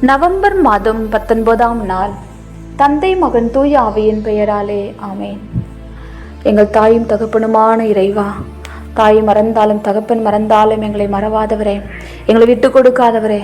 November மாதம் 19ஆம் நாள். தந்தை மகன் தூய ஆவியின் பெயராலே ஆமேன். எங்கள் தாயும் தகப்பனுமான இறைவா, தாய் மறந்தாலும் தகப்பன் மறந்தாலும் எங்களை மறவாதவரே, எங்களை விட்டு கொடுக்காதவரே,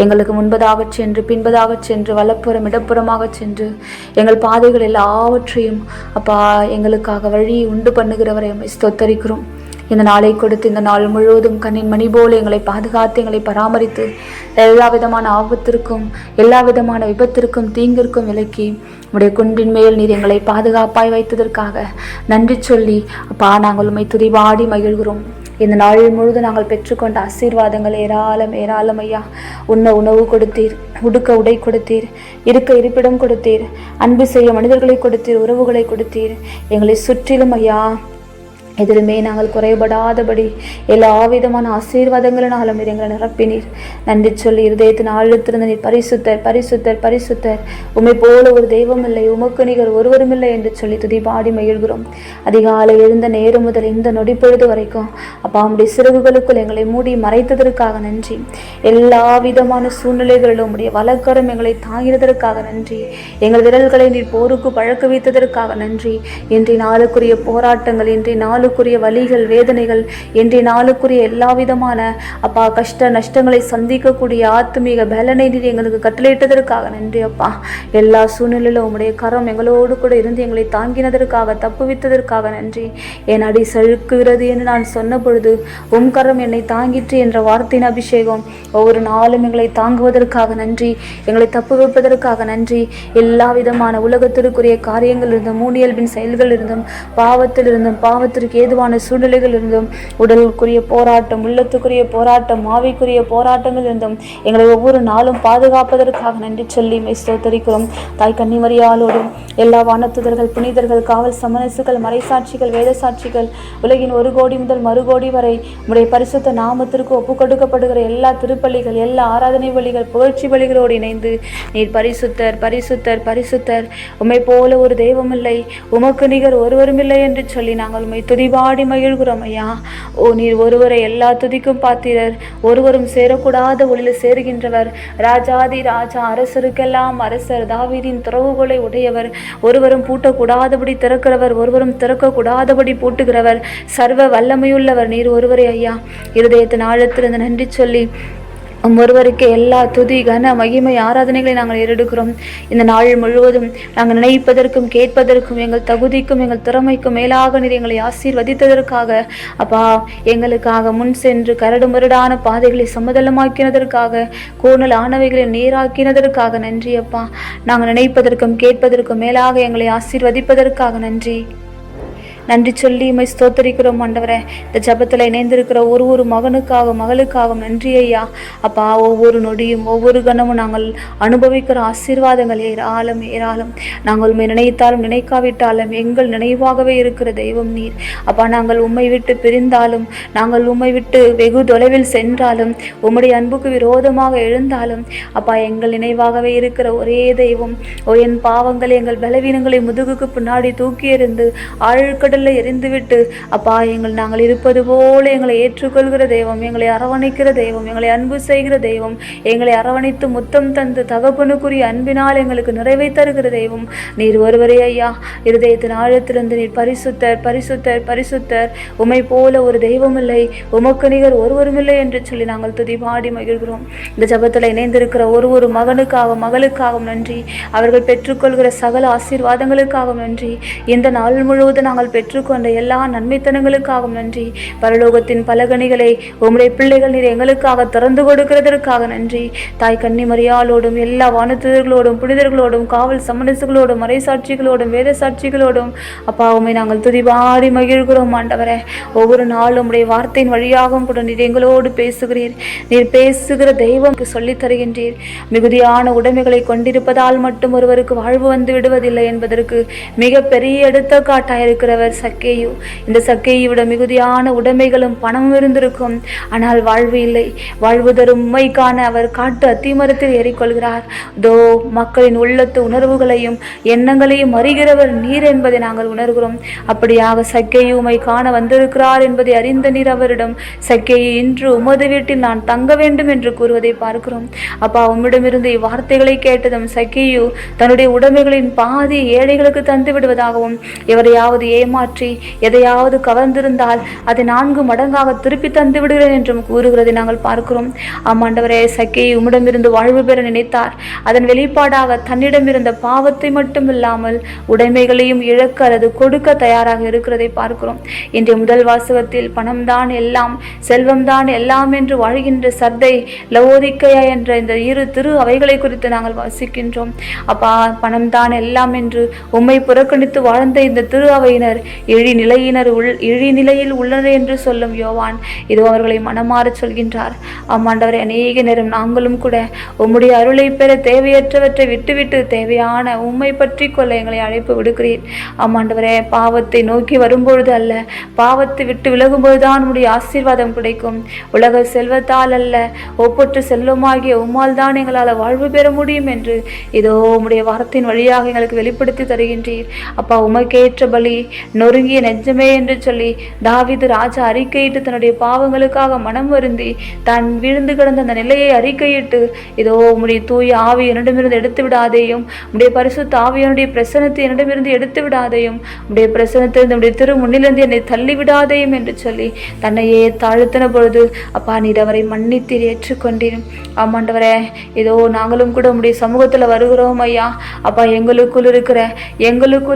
எங்களுக்கு முன்பதாக சென்று பின்பதாக சென்று வலப்புறம் இடப்புறமாக சென்று எங்கள் பாதைகள் எல்லாவற்றையும் அப்பா எங்களுக்காக வழி உண்டு பண்ணுகிறவரை ஸ்தோத்தரிக்கிறோம். இந்த நாளை கொடுத்து இந்த நாள் முழுவதும் கண்ணின் மணி போல எங்களை பாதுகாத்து எங்களை பராமரித்து எல்லா விதமான ஆபத்திற்கும் எல்லா விதமான விபத்திற்கும் தீங்கிற்கும் விலக்கி உடைய குன்றின் மேல் நீர் எங்களை பாதுகாப்பாய் வைத்ததற்காக நன்றி சொல்லி அப்பா நாங்கள் உம்மை துதிபாடி மகிழ்கிறோம். இந்த நாள் முழுவதும் நாங்கள் பெற்றுக்கொண்ட ஆசீர்வாதங்கள் ஏராளம் ஏராளம் ஐயா. உண்ண உணவு கொடுத்தீர், உடுக்க உடை கொடுத்தீர், இருக்க இருப்பிடம் கொடுத்தீர், அன்பு செய்ய மனிதர்களை கொடுத்தீர், உறவுகளை கொடுத்தீர். எங்களை சுற்றிலும் ஐயா எதிலுமே நாங்கள் குறைபடாதபடி எல்லா விதமான ஆசீர்வாதங்களினாலும் எங்களை நிரப்பினீர். நன்றி சொல்லி இருதயத்தின் ஆழத்திலிருந்து நீர் பரிசுத்தர் பரிசுத்தர் பரிசுத்தர், உம்மை போல ஒரு தெய்வம் இல்லை, உமக்கு நிகர் ஒருவரும் இல்லை என்று சொல்லி துதிபாடி மகிழ்கிறோம். அதிகாலை எழுந்த நேரம் முதல் இந்த நொடிப்பொழுது வரைக்கும் அப்பா உம்முடைய சிறகுகளுக்குள் எங்களை மூடி மறைத்ததற்காக நன்றி. எல்லா விதமான சூழ்நிலைகளிலும் உடைய வலக்கரம் எங்களை தாங்கினதற்காக நன்றி. எங்கள் விரல்களை நீர் போருக்கு பழக்க வைத்ததற்காக நன்றி. இன்றைய நாளுக்குரிய போராட்டங்கள், இன்றைய நாளுக்குரிய வலிகள் வேதனைகள், இன்றைய நாளுக்குரிய எல்லா விதமான அப்பா கஷ்ட நஷ்டங்களை சந்திக்கக்கூடிய ஆத்மீக பலனை நீர் எங்களுக்கு கட்டளையிட்டதற்காக நன்றி அப்பா. எல்லா சூழ்நிலையிலும் உம்முடைய கரம் எங்களோடு கூட இருந்து எங்களை தாங்கினதற்காக தப்புவித்ததற்காக நன்றி. என் அடி சழுக்குகிறது என்று நான் சொன்ன பொழுது உம் கரம் என்னை தாங்கிற்று என்ற வார்த்தையின் அபிஷேகம் ஒவ்வொரு நாளும் எங்களை தாங்குவதற்காக நன்றி, எங்களை தப்பு வைப்பதற்காக நன்றி. எல்லா விதமான உலகத்திற்குரிய காரியங்கள் இருந்தும் மூனியல்பின் செயல்கள் இருந்தும் பாவத்தில் இருந்தும் பாவத்திற்கு ஏதுவான சூழ்நிலைகள் இருந்தும் உடலுக்குரிய போராட்டம், உள்ளத்துக்குரிய போராட்டம், ஆவிக்குரிய போராட்டங்கள் இருந்தும் எங்களை ஒவ்வொரு நாளும் பாதுகாப்பதற்காக நன்றி சொல்லி ஸ்தோத்தரிக்கிறோம். தாய் கன்னிமரியாளோடும் எல்லா வானத்துதர்கள், புனிதர்கள், காவல் சமரசுகள், மறைசாட்சிகள், வேத சாட்சிகள், உலகின் 1 கோடி முதல் மறுகோடி வரை உடைய பரிசுத்த நாமத்திற்கு ஒப்பு கொடுக்கப்படுகிற எல்லா திருப்பலிகள், எல்லா ஆராதனை பலிகள், புகழ்ச்சி பலிகளோடு இணைந்து நீர் பரிசுத்தர் பரிசுத்தர் பரிசுத்தர், உம்மை போல ஒரு தெய்வம் இல்லை, உமக்கு நிகர் ஒருவரும் இல்லை என்று சொல்லி நாங்கள் உம்மை துதிபாடி மகிழ்கிறோம் ஐயா. ஓ நீர் ஒருவரை எல்லா துதிக்கும் பாத்திரர், ஒருவரும் சேரக்கூடாத ஒளியில் சேருகின்றவர், ராஜாதி ராஜா, அரசருக்கெல்லாம் அரசர், தாவீதின் திறவுகோலை உடையவர், ஒருவரும் பூட்டக்கூடாதபடி திறக்கிறவர், ஒருவரும் திறக்கக்கூடாதபடி பூட்டுகிறவர், சர்வ வல்லமையுள்ளவர் நீர் ஒருவரே ஐயா. இருதயத்தின் ஆழத்திலிருந்து நன்றி சொல்லி ஒருவருக்கு எல்லா துதி கன மகிமை ஆராதனைகளை நாங்கள் ஏறெடுக்கிறோம். இந்த நாள் முழுவதும் நாங்கள் நினைப்பதற்கும் கேட்பதற்கும் எங்கள் தகுதிக்கும் எங்கள் திறமைக்கும் மேலாக நீர் எங்களை ஆசீர்வதித்ததற்காக அப்பா, எங்களுக்காக முன் சென்று கரடு முரடான பாதைகளை சமதளமாக்கினதற்காக, கோணல் ஆனவைகளை நேராக்கினதற்காக நன்றி அப்பா. நாங்கள் நினைப்பதற்கும் கேட்பதற்கும் மேலாக எங்களை ஆசீர்வதிப்பதற்காக நன்றி. நன்றி சொல்லி உம்மை ஸ்தோத்தரிக்கிறோம் ஆண்டவரே. இந்த ஜபத்தில் இணைந்திருக்கிற ஒரு மகனுக்காக மகளுக்காக நன்றி ஐயா அப்பா. ஒவ்வொரு நொடியும் ஒவ்வொரு கணமும் நாங்கள் அனுபவிக்கிற ஆசீர்வாதங்கள் ஏராளம் ஏராளம். நாங்கள் உம்மை நினைத்தாலும் நினைக்காவிட்டாலும் எங்கள் நினைவாகவே இருக்கிற தெய்வம் நீர் அப்பா. நாங்கள் உம்மை விட்டு பிரிந்தாலும், நாங்கள் உம்மை விட்டு வெகு தொலைவில் சென்றாலும், உம்முடைய அன்புக்கு விரோதமாக எழுந்தாலும் அப்பா எங்கள் நினைவாகவே இருக்கிற ஒரே தெய்வம். என் பாவங்களை எங்கள் பலவீனங்களை முதுகுக்கு பின்னாடி தூக்கி எறிந்து ஆழ்கடல்ல எரிந்துவிட்டு அப்பா நாங்கள் இருப்பது போல எங்களை ஏற்றுக்கொள்கிற தெய்வம், எங்களை அரவணைக்கிற தெய்வம், எங்களை அன்பு செய்கிற தெய்வம், எங்களை அரவணைத்து முத்தம் தந்து தகப்பனுக்குரிய அன்பினால் எங்களுக்கு நிறைவை தருகிற தெய்வம் நீர் ஒருவரே ஐயா. இருதயத்தின் ஆழத்திலிருந்து நீர் பரிசுத்தர் பரிசுத்தர் பரிசுத்தர், உம்மை போல ஒரு தெய்வம் இல்லை, உமக்கு நிகர் ஒருவரும் இல்லை என்று சொல்லி நாங்கள் துதிபாடி மகிழ்கிறோம். இந்த ஜபத்தில் இணைந்திருக்கிற ஒரு மகனுக்காக மகளுக்காகவும் நன்றி. அவர்கள் பெற்றுக்கொள்கிற சகல ஆசீர்வாதங்களுக்காகவும் நன்றி. இந்த நாள் முழுவதும் நாங்கள் பெற்றுக்கொண்ட எல்லா நன்மைத்தனங்களுக்காகவும் நன்றி. பரலோகத்தின் பலகணிகளை உம்முடைய பிள்ளைகள் நீர் எங்களுக்காக திறந்து கொடுக்கிறதற்காக நன்றி. தாய் கன்னிமரியாளோடும் எல்லா வானதூதர்களோடும் புனிதர்களோடும் காவல் சமரசுகளோடும் மறைசாட்சிகளோடும் வேத சாட்சிகளோடும் அப்பா உம்மை நாங்கள் துதிபாடி மகிழ்கிறோம் ஆண்டவரே. ஒவ்வொரு நாளும் உடைய வார்த்தையின் வழியாகவும் கூட நீர் எங்களோடு பேசுகிறீர். நீர் பேசுகிற தெய்வம் சொல்லித் தருகின்றீர். மிகுதியான உடைமைகளை கொண்டிருப்பதால் மட்டும் ஒருவருக்கு வாழ்வு வந்து விடுவதில்லை என்பதற்கு மிக பெரிய எடுத்துக்காட்டாயிருக்கிறவர் சக்கேயு. இந்த சக்கேயை விட மிகுதியான உடைமைகளும் பணமும் இருந்திருக்கும், ஆனால் வாழ்வு இல்லை. வாழ்வு தரும் உண்மைக்கான அவர் காட்டு அத்திமரத்தில் ஏறிக்கொள்கிறார். தோ மக்களின் உள்ளத்து உணர்வுகளையும் எண்ணங்களையும் அறிகிறவர் நீர் என்பதை நாங்கள் உணர்கிறோம். அப்படியாக சக்கேயு உம்மை காண வந்திருக்கிறார் என்பதை அறிந்த நீர் அவரிடம், சக்கேயு, இன்று உமது வீட்டில் நான் தங்க வேண்டும் என்று கூறுவதை பார்க்கிறோம். அப்பா, உம்மிடமிருந்து இவ்வார்த்தைகளை கேட்டதும் சக்கேயு தன்னுடைய உடைமைகளின் பாதி ஏழைகளுக்கு தந்து விடுவதாகவும், எவரையாவது ஏமாற்றி எதையாவது கவர்ந்திருந்தால் அதை 4 மடங்காக திருப்பி தந்து விடுகிறேன் என்றும் கூறுகிறதை நாங்கள் பார்க்கிறோம். ஆமாண்டவரே, சக்கேயு உம்மிடமிருந்து வாழ்வு பெற நினைத்தார். அதன் வெளிப்பாடாக தன்னிடமிருந்த பாவத்தை மட்டும் இல்லாமல் உடைமைகளையும் இழக்க அல்லது கொடுக்க தயாராக இருக்கிறதை பார்க்கிறோம். இன்றைய முதல் வாசகத்தில் பணம்தான் எல்லாம், செல்வம்தான் எல்லாம் என்று வாழ்கின்ற சர்தை, லவோதிக்கேயா என்ற இந்த 2 திரு அவைகளை குறித்து நாங்கள் வாசிக்கின்றோம். அப்பா, பணம்தான் எல்லாம் என்று உம்மை புறக்கணித்து வாழ்ந்த இந்த திரு அவையினர் இழிநிலையில் உள்ளனர் என்று சொல்லும் யோவான் இதோ அவர்களை மனமாற சொல்கின்றார். ஆமாண்டவரை, அநேக நேரம் நாங்களும் கூட உம்முடைய அருளை பெற தேவையற்றவற்றை விட்டுவிட்டு தேவையான உம்மை பற்றி கொள்ள எங்களை அழைப்பு விடுக்கிறீர். ஆமாண்டவரே, பாவத்தை நோக்கி வரும்பொழுது அல்ல, பாவத்தை விட்டு விலகும்போதுதான் உம்முடைய ஆசீர்வாதம் கிடைக்கும். உலக செல்வத்தால் அல்ல, ஒப்பற்ற செல்வமாகிய உம்மால் தான் எங்களால் வாழ்வு பெற முடியும் என்று இதோ உம்முடைய வார்த்தையின் வழியாக எங்களுக்கு வெளிப்படுத்தி தருகின்றீர். அப்பா, உமக்கேற்ற பலி நொறுங்கிய நெஞ்சமே என்று சொல்லி தாவீது ராஜா அறிக்கையிட்டு தன்னுடைய பாவங்களுக்காக மனம் வருந்தி தான் விழுந்து கிடந்த அந்த நிலையை அறிக்கையிட்டு, இதோ உம்முடைய தூய ஆவி என்னிடமிருந்து எடுத்து விடாதேயும், உம்முடைய பரிசுத்த ஆவியனுடைய பிரசனத்தை என்னிடமிருந்து எடுத்து விடாதேயும், உம்முடைய பிரசனத்திலிருந்து உம்முடைய திரு முன்னிலிருந்து என்னை தள்ளி விடாதேயும் என்று சொல்லி தன்னையே தாழ்த்தின பொழுது அப்பா, நீர் அவரை மன்னித்தீர், ஏற்றுக்கொண்டீர். ஆமாண்டவரே, இதோ நாங்களும் கூட உம்முடைய சமூகத்தில் வருகிறோம் ஐயா. அப்பா, எங்களுக்குள்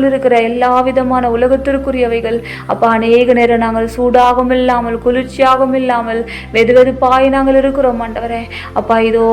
இருக்கிற எல்லா விதமான உலகத்திற்குரியவைகள் அப்பா, அநேக நேரம் நாங்கள் சூடாகவும் இல்லாமல் குளிர்ச்சியாகவும் இல்லாமல் வெதுவெதுப்பாய் நாங்கள் இருக்கிறோம் ஆண்டவரே. அப்பா, இதோ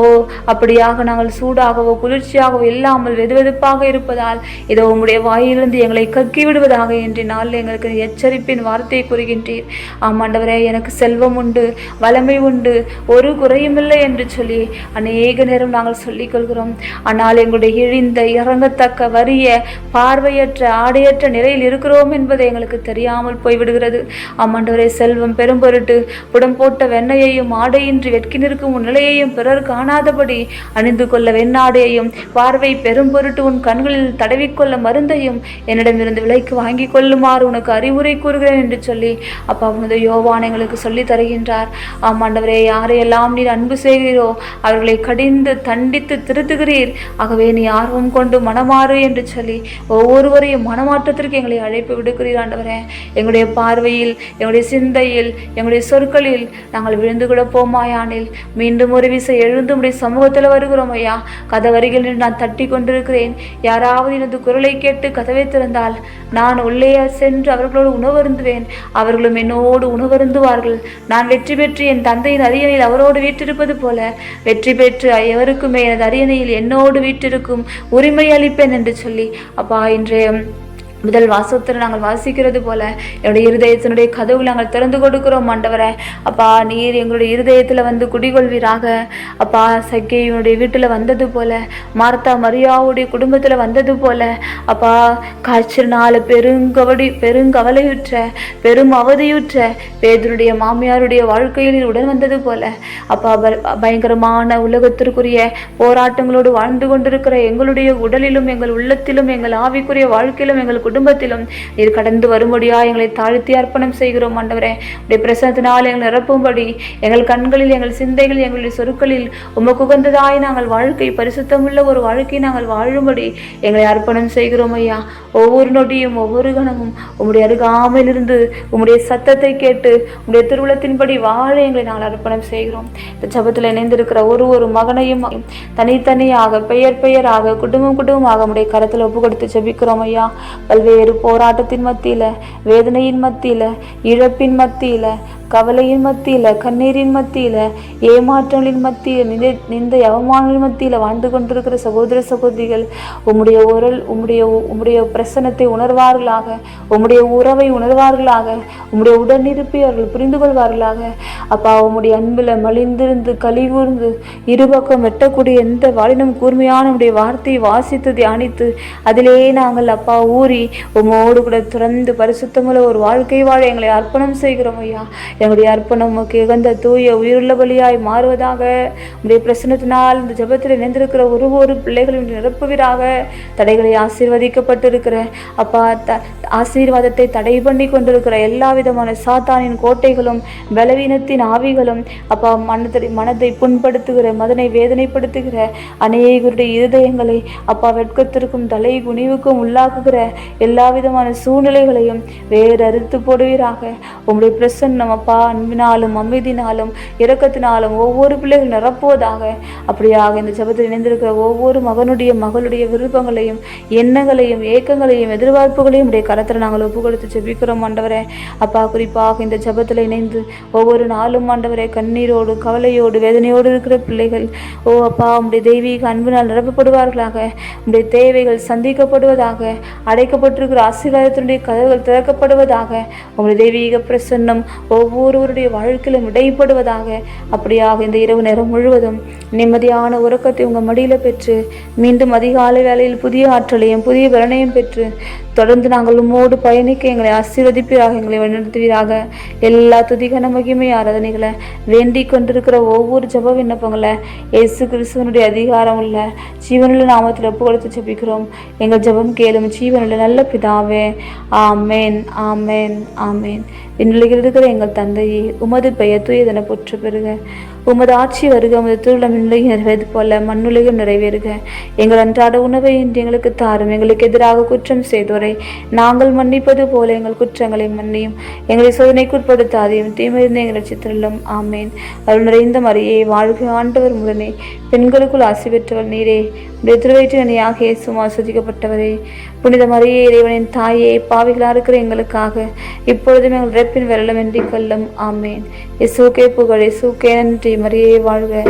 அப்படியாக நாங்கள் சூடாகவோ குளிர்ச்சியாகவோ இல்லாமல் வெதுவெதுப்பாக இருப்பதால் இதோ உம்முடைய வாயிலிருந்து எங்களை கக்கி விடுவதாக இன்றைய நாளில் எங்களுக்கு எச்சரிப்பின் வார்த்தையை கூறுகின்றீர். ஆமாண்டவரே, எனக்கு செல்வம் உண்டு, வளமை உண்டு, ஒரு குறையுமில்லை என்று சொல்லி அநேக நேரம் நாங்கள் சொல்லிக் கொள்கிறோம். ஆனால் எங்களுடைய இழிந்த இறங்கத்தக்க வறிய பார்வையற்ற ஆடையற்ற நிலையில் இருக்கிறோம் என்பதை எங்களுக்கு தெரியாமல் போய்விடுகிறது. ஆமாண்டவரே, செல்வம் பெரும் பொருட்டு புடம் போட்ட வெண்ணையையும் ஆடையின்றி வெட்கி நிற்கும் உன் நிலையையும் பிறர் காணாதபடி அணிந்து கொள்ள வெண்ணாடையையும், பார்வை பெரும் பொருட்டு உன் கண்களில் தடவிக்கொள்ள மருந்தையும் என்னிடமிருந்து விலைக்கு வாங்கி கொள்ளுமாறு உனக்கு அறிவுரை கூறுகிறேன் என்று சொல்லி அப்பா, உனது யோவான் எங்களுக்கு சொல்லி தருகின்றார். ஆமாண்டவரே, யாரையெல்லாம் நீர் அன்பு செய்கிறீரோ அவர்களை கடிந்து தண்டித்து திருத்துகிறீர். ஆகவே நீ ஆர்வம் கொண்டு மனமாறு என்று சொல்லி ஒவ்வொருவரையும் மனமாற்றத்திற்கு எங்களை அழைப்பு விடுக்கிறீர் ஆண்டவரே. எங்களுடைய பார்வையில், எங்களுடைய சிந்தையில், எங்களுடைய சொற்களில் நாங்கள் விழுந்து கூட போமாயானில் மீண்டும் ஒரு விசை எழுந்து உடைய சமூகத்தில் வருகிறோம் ஐயா. கதவருகில் நான் தட்டி கொண்டிருக்கிறேன். யாராவது எனது குரலை கேட்டு கதவை திறந்தால் நான் உள்ளே சென்று அவர்களோடு உணவருந்துவேன், அவர்களும் என்னோடு உணவருந்துவார்கள். நான் வெற்றி பெற்று என் தந்தையின் அரியணையில் அவரோடு வீற்றிருப்பது போல வெற்றி பெற்று எவருக்குமே எனது அரியணையில் என்னோடு வீற்றிருக்கும் உரிமை அளிப்பேன் என்று சொல்லி அப்பா, இன்றைய முதல் வாசகத்தில் நாங்கள் வாசிக்கிறது போல என்னுடைய இருதயத்தினுடைய கதவுகள் நாங்கள் திறந்து கொடுக்கிறோம் ஆண்டவரே. அப்பா, நீர் எங்களுடைய இருதயத்தில் வந்து குடிகொள்வீராக. அப்பா, சக்கேயுடைய வீட்டில் வந்தது போல, மார்த்தா மரியாவுடைய குடும்பத்தில் வந்தது போல அப்பா, காய்ச்சல்னால பெருங்கவலையுற்ற பெரும் அவதியுற்ற பேதுருடைய மாமியாருடைய வாழ்க்கையில் உடன் வந்தது போல அப்பா, பயங்கரமான உலகத்திற்குரிய போராட்டங்களோடு வாழ்ந்து கொண்டிருக்கிற எங்களுடைய உடலிலும் எங்கள் உள்ளத்திலும் எங்கள் ஆவிக்குரிய வாழ்க்கையிலும் எங்கள் குடும்பத்திலும் நீர் கடந்து வரும்படியா எங்களை தாழ்த்தி அர்ப்பணம் செய்கிறோம் ஆண்டவரே. உடைய பிரசனத்தினால் எங்களை நிரப்பும்படி எங்கள் கண்களில், எங்கள் சிந்தைகளில், எங்களுடைய சொற்களில் உமக்கு உகந்ததாய் நாங்கள் வாழ்க்கை, பரிசுத்தமுள்ள ஒரு வாழ்க்கை நாங்கள் வாழும்படி எங்களை அர்ப்பணம் செய்கிறோம் ஐயா. ஒவ்வொரு நொடியும் ஒவ்வொரு கணமும் உம்முடைய அருகாமையிலிருந்து உம்முடைய சத்தத்தை கேட்டு உம்முடைய திருவுளத்தின்படி வாழ எங்களை நாங்கள் அர்ப்பணம் செய்கிறோம். இந்த ஜபத்தில் இணைந்திருக்கிற ஒரு மகனையும் தனித்தனியாக பெயராக குடும்பமாக உம்முடைய கரத்தில் ஒப்பு கொடுத்து ஜெபிக்கிறோம் ஐயா. பல்வேறு போராட்டத்தின் மத்தியில, வேதனையின் மத்தியில, இழப்பின் மத்தியில, கவலையின் மத்தியில, கண்ணீரின் மத்தியில, ஏமாற்றங்களின் மத்தியில், நிந்தை அவமானங்களின் மத்தியில வாழ்ந்து கொண்டிருக்கிற சகோதர சகோதரிகள் உம்முடைய பிரசனத்தை உணர்வார்களாக, உம்முடைய உறவை உணர்வார்களாக, உம்முடைய உடனிருப்பை அவர்கள் புரிந்து கொள்வார்களாக. அப்பா, உம்முடைய அன்புல மலிந்திருந்து கலிகூர்ந்து இருபக்கம் வெட்டக்கூடிய எந்த வாலினும் கூர்மையான உடைய வார்த்தையை வாசித்து தியானித்து அதிலே நாங்கள் அப்பா ஊறி உமோடு கூட துறந்து பரிசுத்தமுள்ள ஒரு வாழ்க்கை வாழ எங்களை அர்ப்பணம் செய்கிறோம் ஐயா. எங்களுடைய அர்ப்பணம் உமக்கு உகந்த தூய உயிருள்ள பலியாய் மாறுவதாக. உடைய பிரசன்னத்தினால் இந்த ஜெபத்தில் இணைந்திருக்கிற ஒரு பிள்ளைகளின் நிரப்புவீராக. தடைகளை ஆசீர்வதிக்கப்பட்டிருக்கிற அப்பா ஆசீர்வாதத்தை தடை பண்ணி கொண்டிருக்கிற எல்லா விதமான சாத்தானின் கோட்டைகளும் பலவீனத்தின் ஆவிகளும் அப்பா மனதை புண்படுத்துகிற மதனை வேதனைப்படுத்துகிற அநேகருடைய இருதயங்களை அப்பா வெட்கத்திற்கும் தலை குனிவுக்கும் உள்ளாக்குகிற எல்லா விதமான சூழ்நிலைகளையும் வேறு அறுத்து போடுவீராக. உங்களுடைய பிரசன்னம் அப்பா அன்பினாலும் அமைதினாலும் இரக்கத்தினாலும் ஒவ்வொரு பிள்ளைகள் நிரப்புவதாக. அப்படியாக இந்த ஜெபத்தில் இணைந்திருக்கிற ஒவ்வொரு மகளுடைய விருப்பங்களையும் எண்ணங்களையும் ஏக்கங்களையும் எதிர்பார்ப்புகளையும் உடைய கரத்தில் நாங்கள் ஒப்பு கொடுத்து ஜெபிக்கிறோம் ஆண்டவரே. அப்பா குறிப்பாக இந்த ஜெபத்தில் இணைந்து ஒவ்வொரு நாளும் ஆண்டவரே கண்ணீரோடு கவலையோடு வேதனையோடு இருக்கிற பிள்ளைகள் அப்பா உடைய தெய்வீக அன்பினால் நிரப்பப்படுவார்களாக. உடைய தேவைகள் சந்திக்கப்படுவதாக. அடைக்கப்பட்டிருக்கிற ஆசீர்வாதத்தினுடைய கதவுகள் திறக்கப்படுவதாக. உங்களுடைய தெய்வீக பிரசன்னம் ஒவ்வொருவருடைய வாழ்க்கையிலும் இடைப்படுவதாக. அப்படியாக இந்த இரவு நேரம் முழுவதும் நிம்மதியான உறக்கத்தை உங்கள் மடியில் பெற்று மீண்டும் அதிகாலை வேளையில் புதிய ஆற்றலையும் புதிய பலனையும் பெற்று தொடர்ந்து நாங்கள் உம்மோடு பயணிக்க எங்களை ஆசீர்வதிப்பீராக, எங்களை வழிநடத்துவீராக. எல்லா துதிகன மகிமை ஆராதனைகளை வேண்டிக் கொண்டிருக்கிற ஒவ்வொரு ஜெப விண்ணப்பங்களை இயேசு கிறிஸ்துவனுடைய அதிகாரம் உள்ள ஜீவனுள்ள நாமத்தில் ஒப்பு கொடுத்து ஜெபிக்கிறோம். எங்கள் ஜெபம் கேளும் ஜீவனுள்ள நல்ல பிதாவே. ஆமேன், ஆமேன், ஆமேன். விண்ணுலகில் இருக்கிற எங்கள் தந்தையே, உமது பெயர் தூயதென போற்ற பெறுக. உமது ஆட்சி வருக. உமது திருவுளம் விண்ணுலகில் நிறைவேறது போல மண்ணுலகில் நிறைவேறுக. எங்கள் அன்றாட உணவை இன்று எங்களுக்கு தாரும். எங்களுக்கு எதிராக குற்றம் செய்தோரை நாங்கள் மன்னிப்பது போல எங்கள் குற்றங்களை மன்னியும். எங்களை சோதனைக்குட்படுத்தாதையும் தீமையிலிருந்து எங்கள் ரட்சித்தருளும். ஆமேன். அருள் நிறைந்த மரியே வாழ்க, ஆண்டவர் உடனே பெண்களுக்குள் ஆசி பெற்றவர் நீரே. உடைய திருவயிற்றினையாக இயேசுவும் ஆசீர்வதிக்கப்பட்டவரே. புனித மரியே, இறைவனின் தாயே, பாவிகளா இருக்கிற எங்களுக்காக இப்பொழுதும் எங்கள் இறப்பின் விரலும் வேண்டிக் கொள்ளும். ஆமேன். இயேசுக்கே புகழ், இயேசுக்கே நன்றி. மரியே வாழ்க.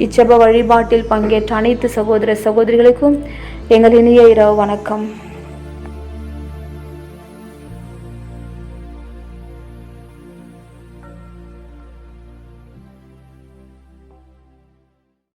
இச்செப வழிபாட்டில் பங்கேற்ற அனைத்து சகோதர சகோதரிகளுக்கும் எங்கள் இனிய இரவு வணக்கம்.